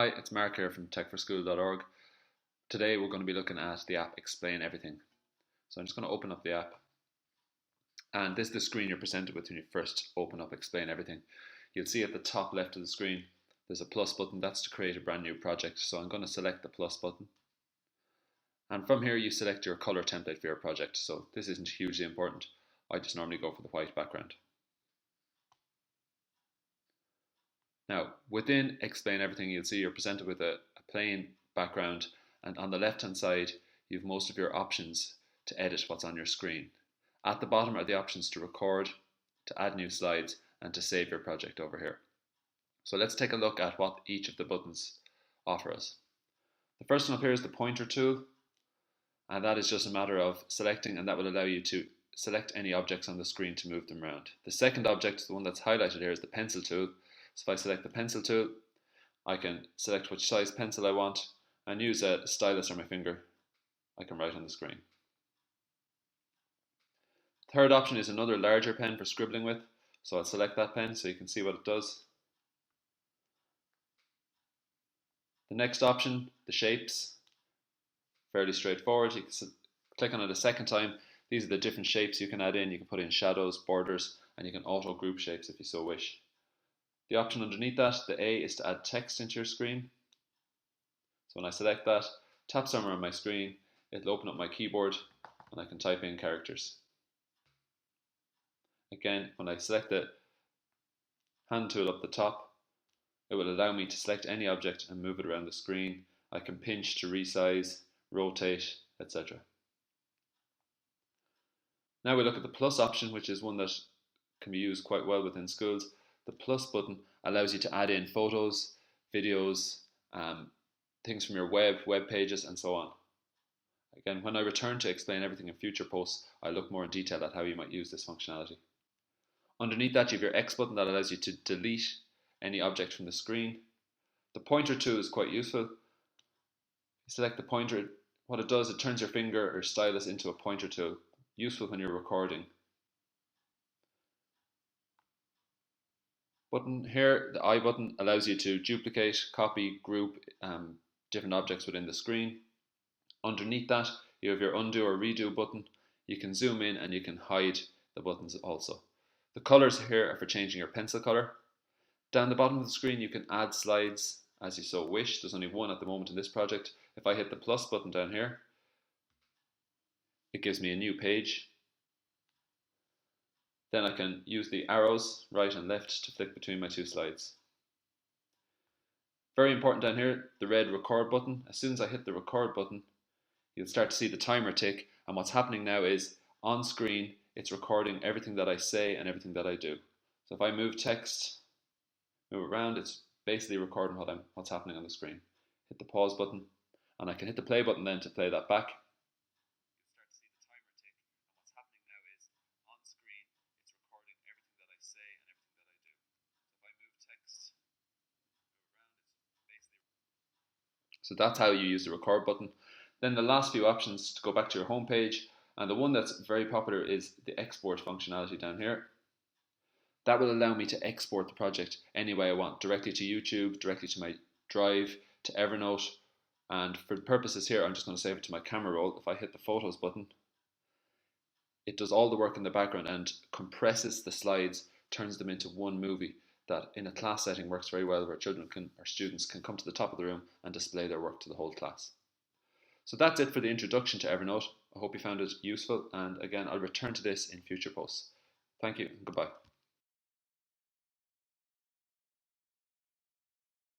Hi, it's Mark here from techforschool.org. Today we're going to be looking at the app Explain Everything. So I'm just going to open up the app, and this is the screen you're presented with when you first open up Explain Everything. You'll see at the top left of the screen there's a plus button. That's to create a brand new project. So I'm going to select the plus button, and from here you select your color template for your project. So this isn't hugely important. I just normally go for the white background. Now, within Explain Everything, you'll see you're presented with a plain background, and on the left hand side you have most of your options to edit what's on your screen. At the bottom are the options to record, to add new slides, and to save your project over here. So let's take a look at what each of the buttons offer us. The first one up here is the pointer tool, and that is just a matter of selecting, and that will allow you to select any objects on the screen to move them around. The second object, the one that's highlighted here, is the pencil tool. So if I select the pencil tool, I can select which size pencil I want and use a stylus or my finger. I can write on the screen. Third option is another larger pen for scribbling with. So I'll select that pen so you can see what it does. The next option, the shapes, fairly straightforward. You can click on it a second time. These are the different shapes you can add in. You can put in shadows, borders, and you can auto group shapes if you so wish. The option underneath that, the A, is to add text into your screen. So when I select that, tap somewhere on my screen, it'll open up my keyboard and I can type in characters. Again, when I select the hand tool up the top, it will allow me to select any object and move it around the screen. I can pinch to resize, rotate, etc. Now we look at the plus option, which is one that can be used quite well within schools. The plus button allows you to add in photos, videos, things from your web pages, and so on. Again, when I return to Explain Everything in future posts, I'll look more in detail at how you might use this functionality. Underneath that, you have your X button that allows you to delete any object from the screen. The pointer tool is quite useful. You select the pointer. What it does, it turns your finger or stylus into a pointer tool, useful when you're recording. Button here, the I button, allows you to duplicate, copy, group different objects within the screen. Underneath that, you have your undo or redo button. You can zoom in and you can hide the buttons also. The colors here are for changing your pencil color. Down the bottom of the screen, you can add slides as you so wish. There's only one at the moment in this project. If I hit the plus button down here, it gives me a new page. Then I can use the arrows right and left to flick between my two slides. Very important down here, the red record button. As soon as I hit the record button, you'll start to see the timer tick, and what's happening now is on screen it's recording everything that I say and everything that I do. So if I move text, move around, it's basically recording what's happening on the screen. Hit the pause button, and I can hit the play button then to play that back. So that's how you use the record button. Then the last few options to go back to your home page, and the one that's very popular is the export functionality down here. That will allow me to export the project any way I want, directly to YouTube, directly to my Drive, to Evernote, and for the purposes here I'm just going to save it to my camera roll. If I hit the photos button, it does all the work in the background and compresses the slides, turns them into one movie that in a class setting works very well, where students can come to the top of the room and display their work to the whole class. So that's it for the introduction to Evernote. I hope you found it useful, and again I'll return to this in future posts. Thank you and goodbye.